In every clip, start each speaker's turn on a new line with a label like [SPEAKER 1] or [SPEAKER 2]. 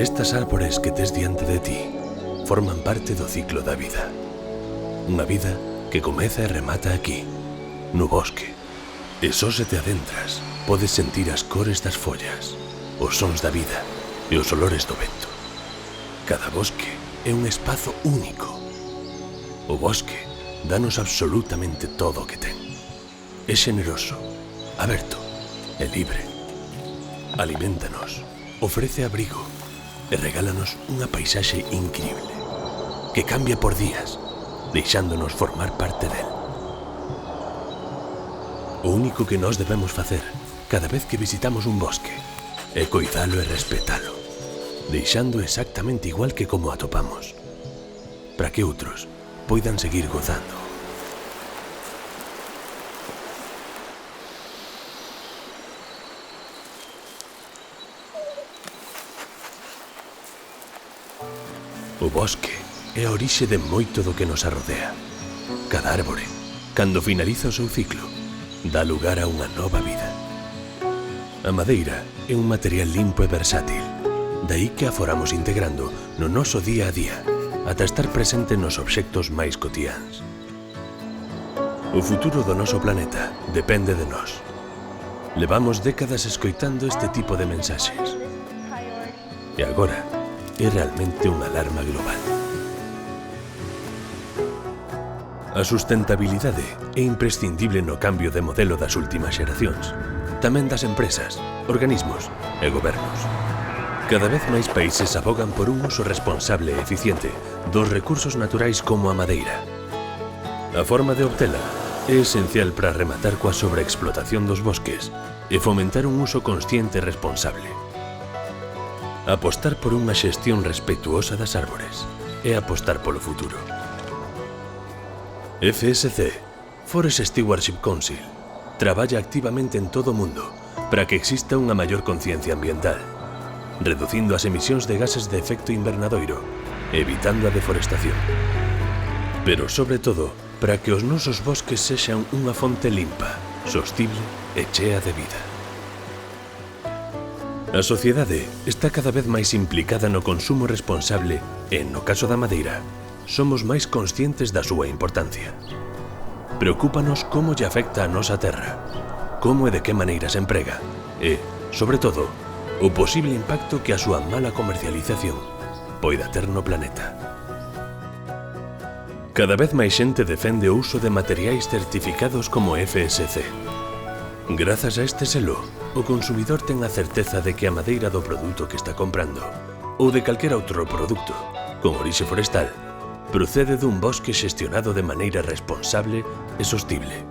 [SPEAKER 1] Estas árbores que tes diante de ti forman parte do ciclo da vida. Unha vida que comeza e remata aquí, no bosque. E só se te adentras, podes sentir as cores das follas, os sons da vida e os olores do vento. Cada bosque é un espazo único. O bosque danos absolutamente todo o que ten. É xeneroso, aberto e libre. Aliméntanos, ofrece abrigo e regálanos unha paisaxe increíble que cambia por días, deixándonos formar parte del. O único que nós debemos facer cada vez que visitamos un bosque é coidalo e respetalo, deixando exactamente igual que como atopamos, para que outros poidan seguir gozando. O bosque é a orixe de moito do que nos arrodea. Cada árbore, cando finaliza o seu ciclo, dá lugar a unha nova vida. A madeira é un material limpo e versátil, daí que a foramos integrando no noso día a día, ata estar presente nos obxectos máis cotiáns. O futuro do noso planeta depende de nós. Levamos décadas escoitando este tipo de mensaxes. E agora é realmente unha alarma global. A sustentabilidade é imprescindible no cambio de modelo das últimas xeracións, tamén das empresas, organismos e gobernos. Cada vez máis países abogan por un uso responsable e eficiente dos recursos naturais como a madeira. A forma de obtela é esencial para rematar coa sobreexplotación dos bosques e fomentar un uso consciente e responsable. Apostar por unha xestión respetuosa das árbores é apostar polo futuro. FSC, Forest Stewardship Council, traballa activamente en todo o mundo para que exista unha maior conciencia ambiental, reducindo as emisións de gases de efecto invernadoiro e evitando a deforestación. Pero, sobre todo, para que os nosos bosques sexan unha fonte limpa, sostible e chea de vida. A sociedade está cada vez máis implicada no consumo responsable e, no caso da madeira, somos máis conscientes da súa importancia. Preocúpanos como lle afecta a nosa terra, como e de que maneira se emprega e, sobre todo, o posible impacto que a súa mala comercialización poida ter no planeta. Cada vez máis xente defende o uso de materiais certificados como FSC. Grazas a este selo, o consumidor ten a certeza de que a madeira do produto que está comprando ou de calquera outro produto con orixe forestal procede dun bosque xestionado de maneira responsable e sostible.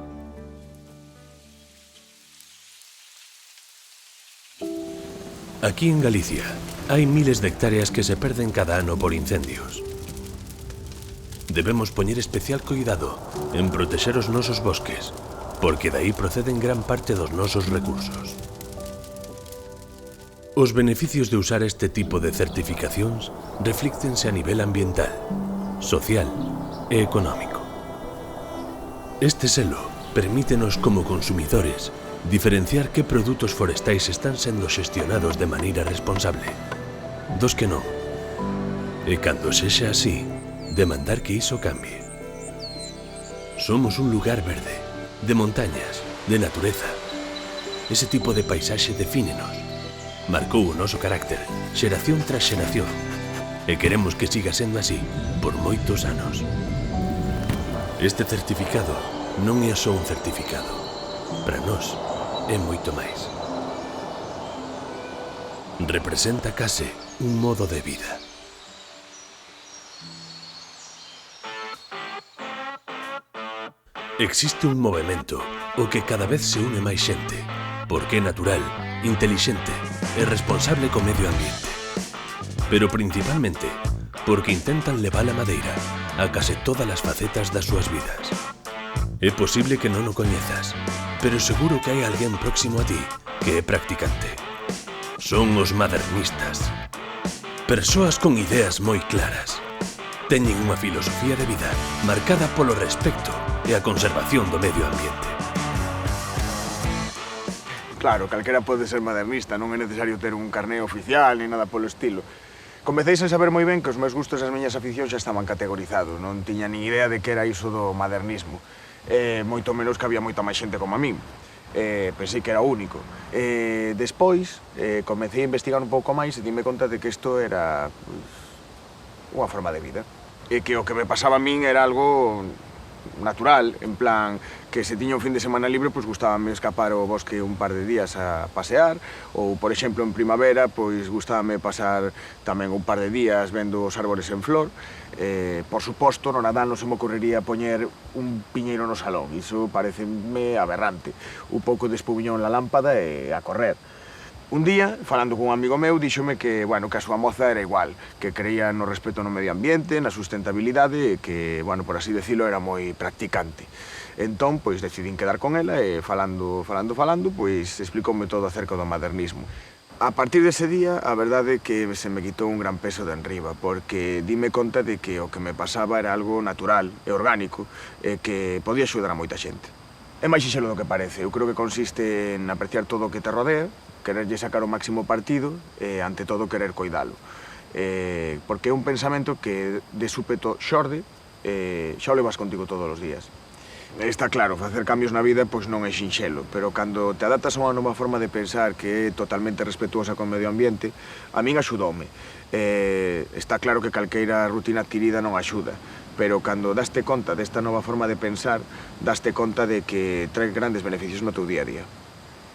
[SPEAKER 1] Aquí en Galicia hai miles de hectáreas que se perden cada ano por incendios. Debemos poñer especial cuidado en protexer os nosos bosques, porque dai proceden gran parte dos nosos recursos. Os beneficios de usar este tipo de certificacións reflíctense a nivel ambiental, social e económico. Este selo permítenos como consumidores diferenciar que produtos forestais están sendo xestionados de maneira responsable, dos que non. E cando sexa así, demandar que iso cambie. Somos un lugar verde, de montañas, de natureza. Ese tipo de paisaxe defínenos. Marcou o noso carácter, xeración tras xeración. E queremos que siga sendo así por moitos anos. Este certificado non é só un certificado. Para nós é moito máis. Representa case un modo de vida. Existe un movemento o que cada vez se une máis xente, porque é natural, intelixente e responsable co medio ambiente. Pero principalmente porque intentan levar a madeira a case todas as facetas das súas vidas. É posible que non o coñezas, pero seguro que hai alguén próximo a ti que é practicante. Son os modernistas. Persoas con ideas moi claras. Teñen unha filosofía de vida marcada polo respecto e a conservación do medio ambiente.
[SPEAKER 2] Claro, calquera pode ser modernista, non é necesario ter un carné oficial ni nada polo estilo. Comecei sen saber moi ben que os meus gustos e as miñas aficións xa estaban categorizados. Non tiña nin idea de que era iso do modernismo. Moito menos que había moita máis xente como a min. Pensei que era o único. Despois, comecei a investigar un pouco máis e dime conta de que isto era unha forma de vida. E que o que me pasaba a min era algo natural, en plan, que se tiña un fin de semana libre, pois gustábame escapar ao bosque un par de días a pasear, ou, por exemplo, en primavera, pois gustábame pasar tamén un par de días vendo os árbores en flor. Por suposto, no Nadal non se me ocorrería poñer un piñeiro no salón, iso pareceme aberrante. Un pouco de espumiñón na lámpada e a correr. Un día, falando con un amigo meu, díxome que, bueno, que a súa moza era igual, que creía no respeto no medio ambiente, na sustentabilidade e que, bueno, por así decirlo, era moi practicante. Entón, pois, decidín quedar con ela e falando, pois, explicoume todo acerca do modernismo. A partir dese día, a verdade é que se me quitou un gran peso de enriba, porque dime conta de que o que me pasaba era algo natural e orgánico e que podía axudar a moita xente. É máis sinxelo do que parece. Eu creo que consiste en apreciar todo o que te rodea, quererlle sacar o máximo partido e, ante todo, querer coidalo. Porque é un pensamento que, de súpeto, xorde e xa o levas contigo todos os días. Está claro, facer cambios na vida pois non é sinxelo, pero cando te adaptas a unha nova forma de pensar que é totalmente respetuosa con o medio ambiente, a min axudoume. Está claro que calqueira rutina adquirida non axuda, pero cando daste conta desta nova forma de pensar, daste conta de que trae grandes beneficios no teu día a día.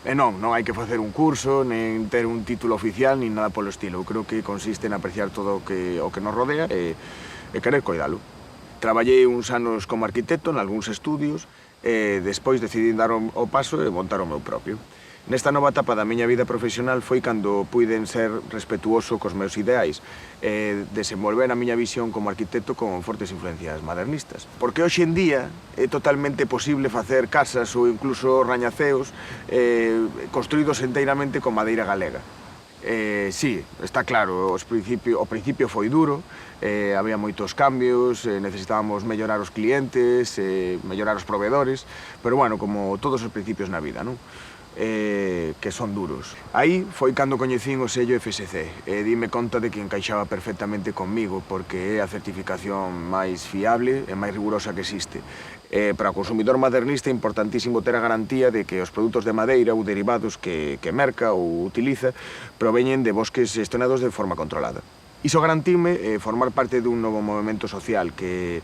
[SPEAKER 2] E non hai que facer un curso, nen ter un título oficial, nin nada polo estilo. Eu creo que consiste en apreciar todo o que nos rodea e querer coidalo. Traballei uns anos como arquitecto nalgúns estudios e despois decidí dar o paso e montar o meu propio. Nesta nova etapa da miña vida profesional foi cando puiden ser respetuoso cos meus ideais e desenvolver a miña visión como arquitecto con fortes influencias modernistas. Porque hoxe en día é totalmente posible facer casas ou incluso rañaceos construídos enteiramente con madeira galega. Sí, está claro, o principio foi duro, había moitos cambios, necesitábamos mellorar os clientes, mellorar os proveedores, pero, bueno, como todos os principios na vida, non? Que son duros. Aí foi cando coñecín o sello FSC e dime conta de que encaixaba perfectamente conmigo porque é a certificación máis fiable e máis rigurosa que existe. Para o consumidor modernista é importantísimo ter a garantía de que os produtos de madeira ou derivados que merca ou utiliza proveñen de bosques gestionados de forma controlada. Iso garantime formar parte dun novo movimento social que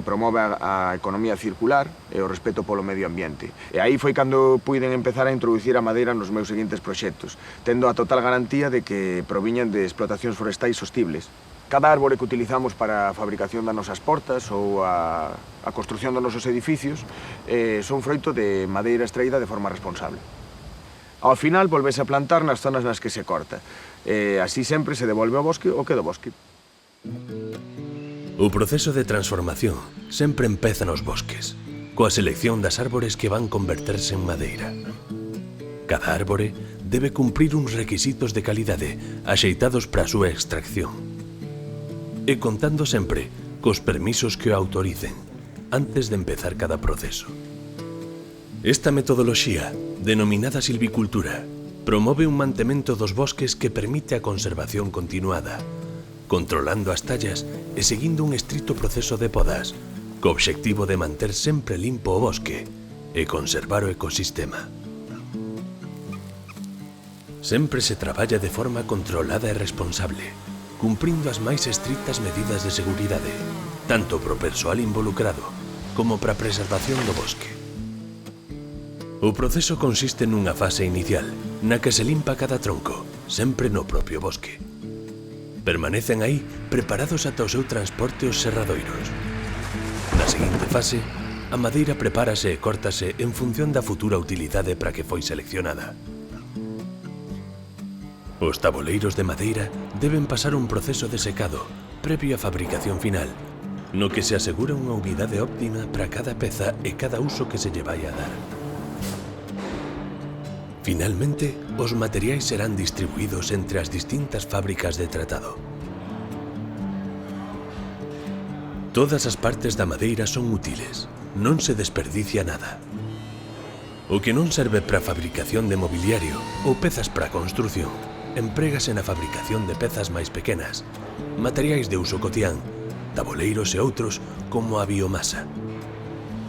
[SPEAKER 2] promove a economía circular e o respeto polo medio ambiente. E aí foi cando puiden empezar a introducir a madeira nos meus seguintes proxectos, tendo a total garantía de que proviñan de explotacións forestais sostibles. Cada árbore que utilizamos para a fabricación das nosas portas ou a construción dos nosos edificios son froito de madeira extraída de forma responsable. Ao final, volvese a plantar nas zonas nas que se corta. Así sempre se devolve ao bosque o que do bosque.
[SPEAKER 1] O proceso de transformación sempre empeza nos bosques, coa selección das árbores que van converterse en madeira. Cada árbore debe cumprir uns requisitos de calidade axeitados para a súa extracción. E contando sempre cos permisos que o autoricen antes de empezar cada proceso. Esta metodoloxía, denominada silvicultura, promove un mantemento dos bosques que permite a conservación continuada, controlando as tallas e seguindo un estrito proceso de podas, co obxectivo de manter sempre limpo o bosque e conservar o ecosistema. Sempre se traballa de forma controlada e responsable, cumprindo as máis estrictas medidas de seguridade, tanto pro persoal involucrado como para a preservación do bosque. O proceso consiste nunha fase inicial, na que se limpa cada tronco, sempre no propio bosque. Permanecen aí preparados ata o seu transporte aos serradoiros. Na seguinte fase, a madeira prepárase e córtase en función da futura utilidade para que foi seleccionada. Os taboleiros de madeira deben pasar un proceso de secado previo á fabricación final, no que se asegura unha umidade óptima para cada peza e cada uso que se lle vai a dar. Finalmente, os materiais serán distribuídos entre as distintas fábricas de tratado. Todas as partes da madeira son útiles, non se desperdicia nada. O que non serve para a fabricación de mobiliario ou pezas para a construción emprégase na fabricación de pezas máis pequenas, materiais de uso cotián, taboleiros e outros como a biomasa.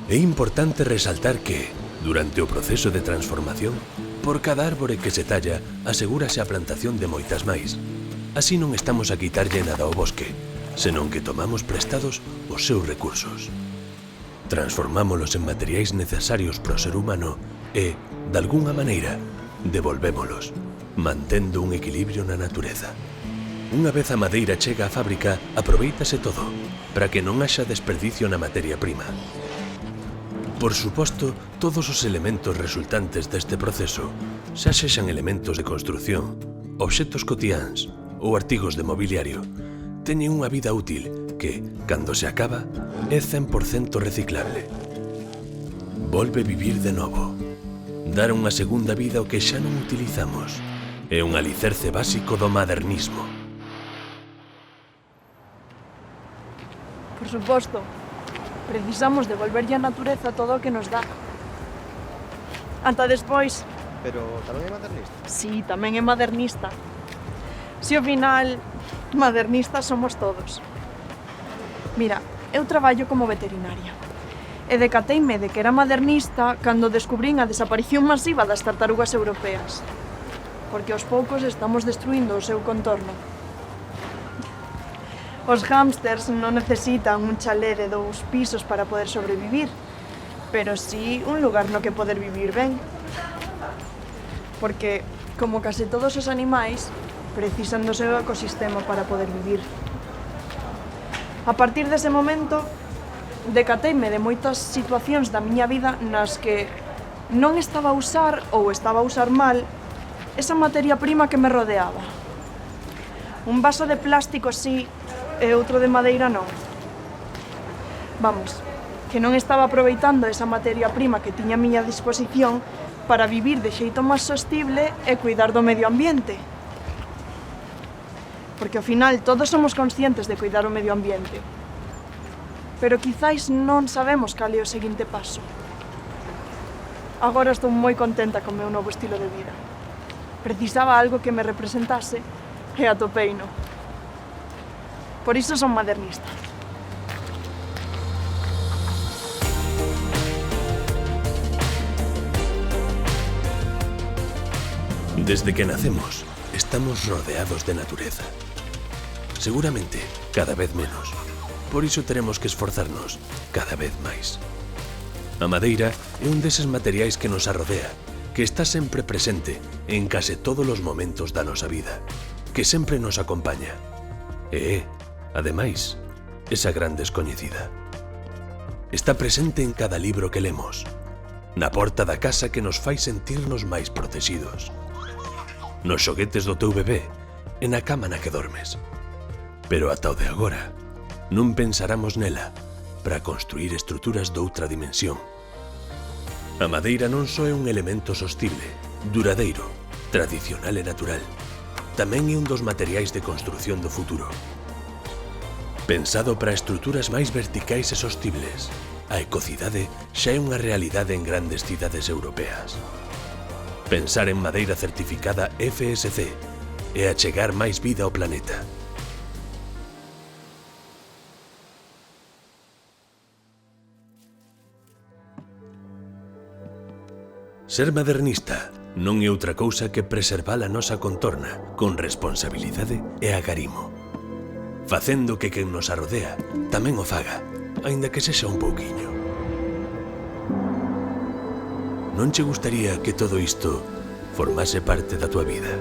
[SPEAKER 1] É importante resaltar que, durante o proceso de transformación, por cada árbore que se talla, asegúrase a plantación de moitas máis. Así non estamos a quitarlle nada ao bosque, senón que tomamos prestados os seus recursos. Transformámolos en materiais necesarios para o ser humano e, de algunha maneira, devolvémolos, mantendo un equilibrio na natureza. Unha vez a madeira chega á fábrica, aproveítase todo, para que non haxa desperdicio na materia prima. Por suposto, todos os elementos resultantes deste proceso, xa sexan elementos de construción, obxectos cotiáns ou artigos de mobiliario, teñen unha vida útil que, cando se acaba, é 100% reciclable. Volve vivir de novo. Dar unha segunda vida ao que xa non utilizamos. É un alicerce básico do modernismo.
[SPEAKER 3] Por suposto, precisamos devolverlle á natureza todo o que nos dá. Ata despois...
[SPEAKER 4] Pero tamén é modernista?
[SPEAKER 3] Sí, tamén é modernista. Si ao final, modernistas somos todos. Mira, eu traballo como veterinaria. E decateime de que era modernista cando descubrín a desaparición masiva das tartarugas europeas. Porque aos poucos estamos destruindo o seu contorno. Os hámsters non necesitan un chalé de 2 pisos para poder sobrevivir, pero sí un lugar no que poder vivir ben. Porque, como case todos os animais, precisan do seu ecosistema para poder vivir. A partir dese momento, decateime de moitas situacións da miña vida nas que non estaba a usar ou estaba a usar mal esa materia prima que me rodeaba. Un vaso de plástico sí e outro de madeira non. Vamos, que non estaba aproveitando esa materia prima que tiña a miña disposición para vivir de xeito máis sostible e cuidar do medio ambiente. Porque ao final todos somos conscientes de cuidar o medio ambiente. Pero quizáis non sabemos cal é o seguinte paso. Agora estou moi contenta co meu novo estilo de vida. Precisaba algo que me representase e atopeino. Por iso son modernista.
[SPEAKER 1] Desde que nacemos, estamos rodeados de natureza. Seguramente, cada vez menos. Por iso teremos que esforzarnos cada vez máis. A madeira é un deses materiais que nos arrodea, que está sempre presente en case todos os momentos da nosa vida, que sempre nos acompaña. E é, ademais, esa gran descoñecida. Está presente en cada libro que lemos, na porta da casa que nos fai sentirnos máis protegidos, nos xoguetes do teu bebé e na cama na que dormes. Pero ata o de agora, non pensáramos nela para construir estruturas doutra dimensión. A madeira non só é un elemento sostible, duradeiro, tradicional e natural, tamén é un dos materiais de construción do futuro. Pensado para estruturas máis verticais e sostibles, a ecocidade xa é unha realidade en grandes cidades europeas. Pensar en madeira certificada FSC é achegar máis vida ao planeta. Ser modernista non é outra cousa que preservar a nosa contorna con responsabilidade e agarimo, facendo que quen nos arrodea tamén o faga, aínda que sexa un pouquiño. Non che gustaría que todo isto formase parte da tua vida?